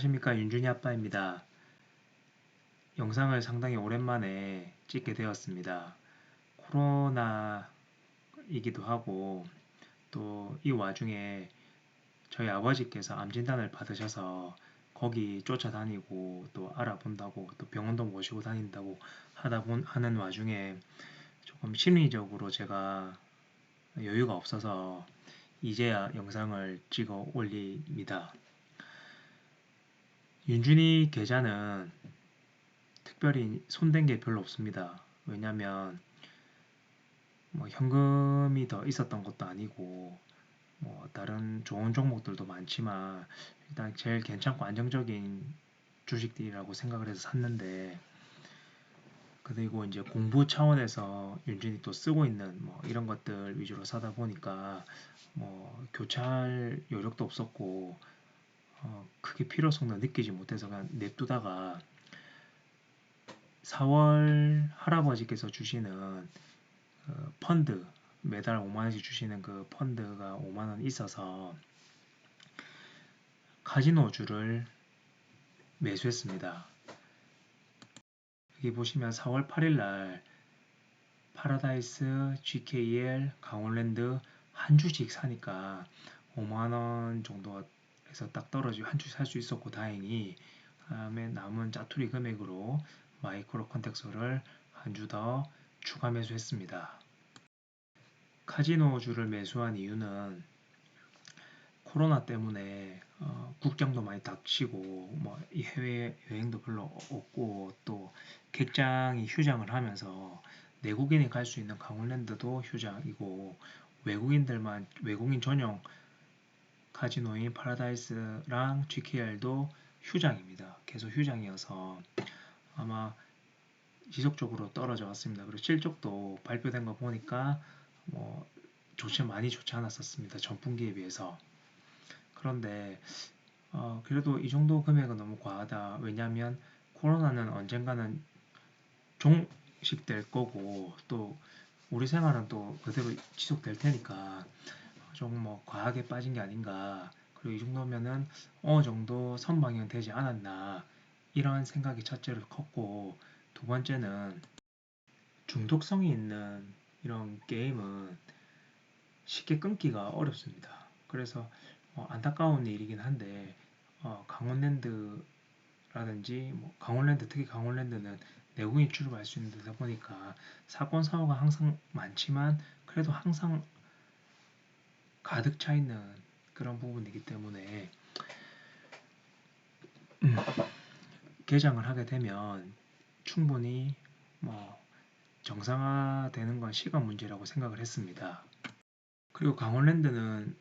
안녕하십니까, 윤준이 아빠입니다. 영상을 상당히 오랜만에 찍게 되었습니다. 코로나이기도 하고 또 이 와중에 저희 아버지께서 암 진단을 받으셔서 거기 쫓아다니고 또 알아본다고 또 병원도 모시고 다닌다고 하는 와중에 조금 심리적으로 제가 여유가 없어서 이제야 영상을 찍어 올립니다. 윤준이 계좌는 특별히 손댄 게 별로 없습니다. 왜냐면 뭐 현금이 더 있었던 것도 아니고 뭐 다른 좋은 종목들도 많지만 일단 제일 괜찮고 안정적인 주식들이라고 생각을 해서 샀는데, 그리고 이제 공부 차원에서 윤준이 또 쓰고 있는 뭐 이런 것들 위주로 사다 보니까 뭐 교체할 여력도 없었고 크게 필요성도 느끼지 못해서 그냥 냅두다가 4월 할아버지께서 주시는 펀드, 매달 5만원씩 주시는 그 펀드가 5만원 있어서 카지노주를 매수했습니다. 여기 보시면 4월 8일날 파라다이스, GKL, 강원랜드 한 주씩 사니까 5만원 정도에서 딱 떨어지고 한 주 살 수 있었고 다행히, 다음에 남은 짜투리 금액으로 마이크로 컨택서를 한 주 더 추가 매수했습니다. 카지노주를 매수한 이유는 코로나 때문에 국장도 많이 닥치고 뭐 해외 여행도 별로 없고 또 객장이 휴장을 하면서 내국인이 갈 수 있는 강원랜드도 휴장이고 외국인 전용 카지노인 파라다이스랑 GKR도 휴장입니다. 계속 휴장이어서 아마 지속적으로 떨어져 왔습니다. 그리고 실적도 발표된 거 보니까 뭐 많이 좋지 않았었습니다. 전분기에 비해서. 그런데 그래도 이 정도 금액은 너무 과하다. 왜냐하면 코로나는 언젠가는 종식될 거고 또 우리 생활은 또 그대로 지속될 테니까 좀 뭐 과하게 빠진 게 아닌가. 그리고 이 정도면은 어느 정도 선방향 되지 않았나, 이런 생각이 첫째로 컸고, 두 번째는 중독성이 있는 이런 게임은 쉽게 끊기가 어렵습니다. 그래서 안타까운 일이긴 한데 강원랜드라든지 뭐 강원랜드, 특히 강원랜드는 내국인 출입할 수 있는 데다 보니까 사건 사고가 항상 많지만 그래도 항상 가득 차 있는 그런 부분이기 때문에 개장을 하게 되면 충분히 뭐 정상화되는 건 시간 문제라고 생각을 했습니다. 그리고 강원랜드는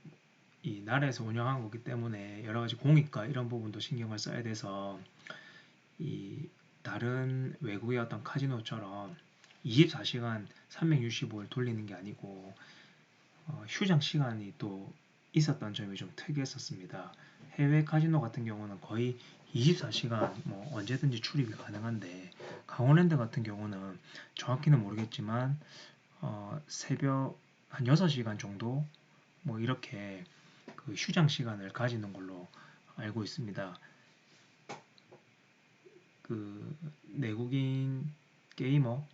이 나라에서 운영한 거기 때문에 여러 가지 공익과 이런 부분도 신경을 써야 돼서 이 다른 외국의 어떤 카지노처럼 24시간 365일 돌리는 게 아니고 휴장 시간이 또 있었던 점이 좀 특이했었습니다. 해외 카지노 같은 경우는 거의 24시간 뭐 언제든지 출입이 가능한데, 강원랜드 같은 경우는 정확히는 모르겠지만 새벽 한 6시간 정도 뭐 이렇게 그 휴장 시간을 가지는 걸로 알고 있습니다. 그 내국인 게이머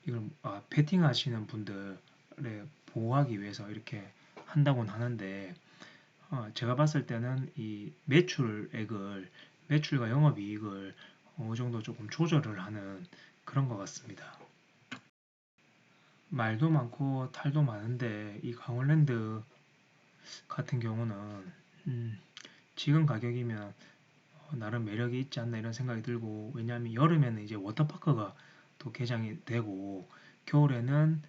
이걸 베팅 하시는 분들을 보호하기 위해서 이렇게 한다고는 하는데, 제가 봤을 때는 이 매출과 영업이익을 어느 정도 조금 조절을 하는 그런 것 같습니다. 말도 많고 탈도 많은데 이 강원랜드 같은 경우는 지금 가격이면 나름 매력이 있지 않나 이런 생각이 들고, 왜냐하면 여름에는 이제 워터파크가 또 개장이 되고 겨울에는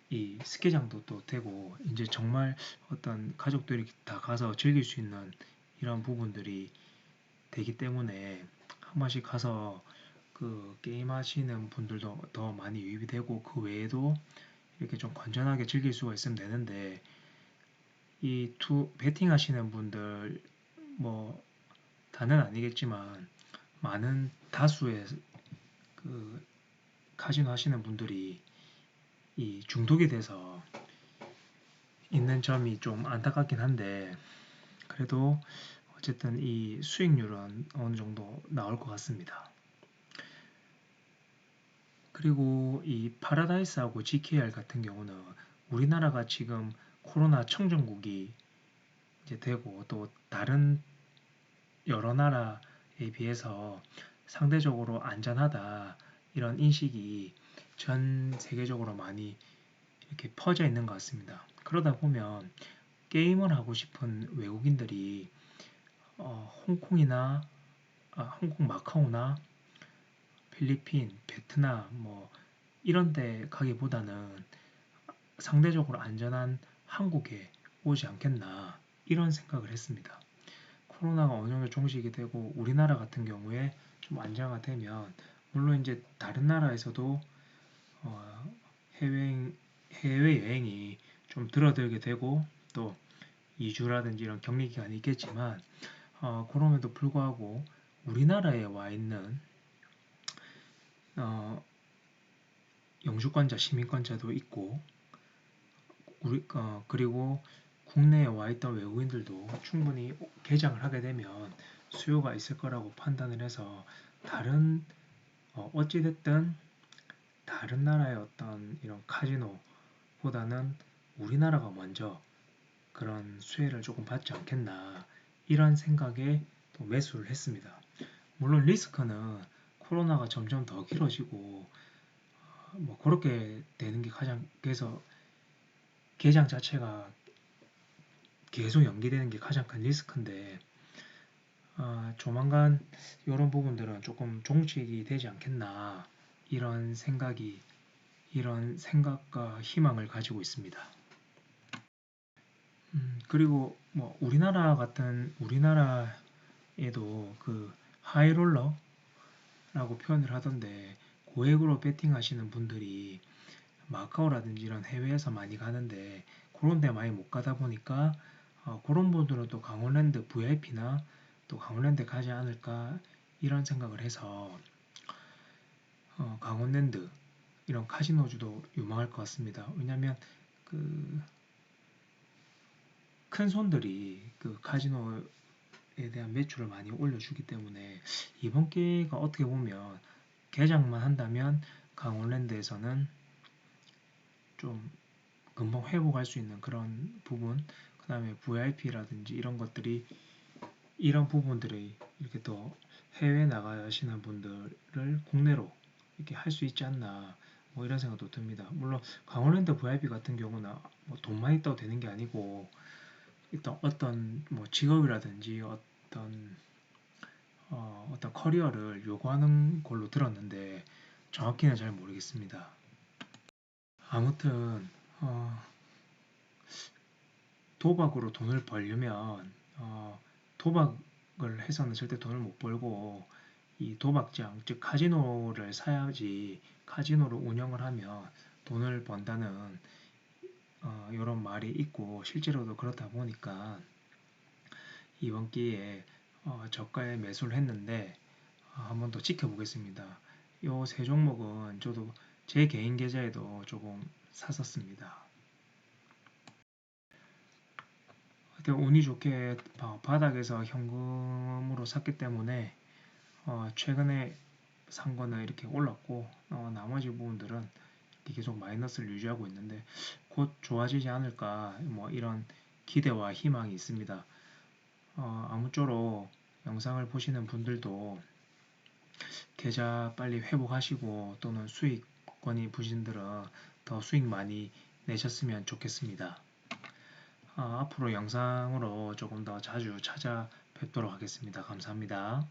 이 스키장도 또 되고 이제 정말 어떤 가족들이 다 가서 즐길 수 있는 이런 부분들이 되기 때문에 한 번씩 가서 그 게임 하시는 분들도 더 많이 유입이 되고, 그 외에도 이렇게 좀 건전하게 즐길 수가 있으면 되는데, 베팅 하시는 분들 뭐 다는 아니겠지만 많은 다수의 그 카지노 하시는 분들이 이 중독이 돼서 있는 점이 좀 안타깝긴 한데, 그래도 어쨌든 이 수익률은 어느 정도 나올 것 같습니다. 그리고 이 파라다이스하고 GKR 같은 경우는 우리나라가 지금 코로나 청정국이 이제 되고 또 다른 여러 나라에 비해서 상대적으로 안전하다 이런 인식이 전 세계적으로 많이 이렇게 퍼져 있는 것 같습니다. 그러다 보면 게임을 하고 싶은 외국인들이 홍콩이나 홍콩 마카오나 필리핀, 베트남 뭐 이런 데 가기보다는 상대적으로 안전한 한국에 오지 않겠나 이런 생각을 했습니다. 코로나가 어느 정도 종식이 되고 우리나라 같은 경우에 좀 안정화되면 물론 이제 다른 나라에서도 어, 해외 해외여행이 좀 줄어들게 되고 또 2주라든지 이런 격리 기간이 있겠지만 그럼에도 불구하고 우리나라에 와 있는 어, 영주권자, 시민권자도 있고 그리고 국내에 와 있던 외국인들도 충분히 개장을 하게 되면 수요가 있을 거라고 판단을 해서 다른 어찌됐든 다른 나라의 어떤 이런 카지노보다는 우리나라가 먼저 그런 수혜를 조금 받지 않겠나 이런 생각에 또 매수를 했습니다. 물론 리스크는 코로나가 점점 더 길어지고 뭐 그렇게 되는 게 가장 그래서 개장 자체가 계속 연기되는 게 가장 큰 리스크인데 조만간 이런 부분들은 조금 종식이 되지 않겠나 이런 생각과 희망을 가지고 있습니다. 그리고 뭐 우리나라에도 그 하이롤러라고 표현을 하던데 고액으로 베팅하시는 분들이 마카오라든지 이런 해외에서 많이 가는데 그런 데 많이 못 가다 보니까 그런 분들은 또 강원랜드 VIP나 또 강원랜드 가지 않을까 이런 생각을 해서 강원랜드 이런 카지노주도 유망할 것 같습니다. 왜냐하면 그 큰 손들이 그 카지노에 대한 매출을 많이 올려주기 때문에 이번 기회가 어떻게 보면 개장만 한다면 강원랜드에서는 좀 금방 회복할 수 있는 그런 부분, 그 다음에 VIP라든지 이런 것들이 이런 부분들이 이렇게 또 해외 나가시는 분들을 국내로 이렇게 할 수 있지 않나 뭐 이런 생각도 듭니다. 물론 강원랜드 VIP 같은 경우는 뭐 돈만 있다고 되는 게 아니고 일단 어떤 뭐 직업이라든지 어떤 커리어를 요구하는 걸로 들었는데 정확히는 잘 모르겠습니다. 아무튼 도박으로 돈을 벌려면 도박을 해서는 절대 돈을 못 벌고 이 도박장 즉 카지노를 사야지 카지노를 운영을 하면 돈을 번다는 이런 말이 있고 실제로도 그렇다 보니까 이번 기회에 저가에 매수를 했는데 한번 더 지켜보겠습니다. 이 세 종목은 저도 제 개인 계좌에도 조금 샀었습니다. 하여튼 운이 좋게 바닥에서 현금으로 샀기 때문에 최근에 산 거는 이렇게 올랐고 나머지 부분들은 계속 마이너스를 유지하고 있는데 곧 좋아지지 않을까 뭐 이런 기대와 희망이 있습니다. 아무쪼록 영상을 보시는 분들도 계좌 빨리 회복하시고 또는 수익권이 부진들은 더 수익 많이 내셨으면 좋겠습니다. 앞으로 영상으로 조금 더 자주 찾아뵙도록 하겠습니다. 감사합니다.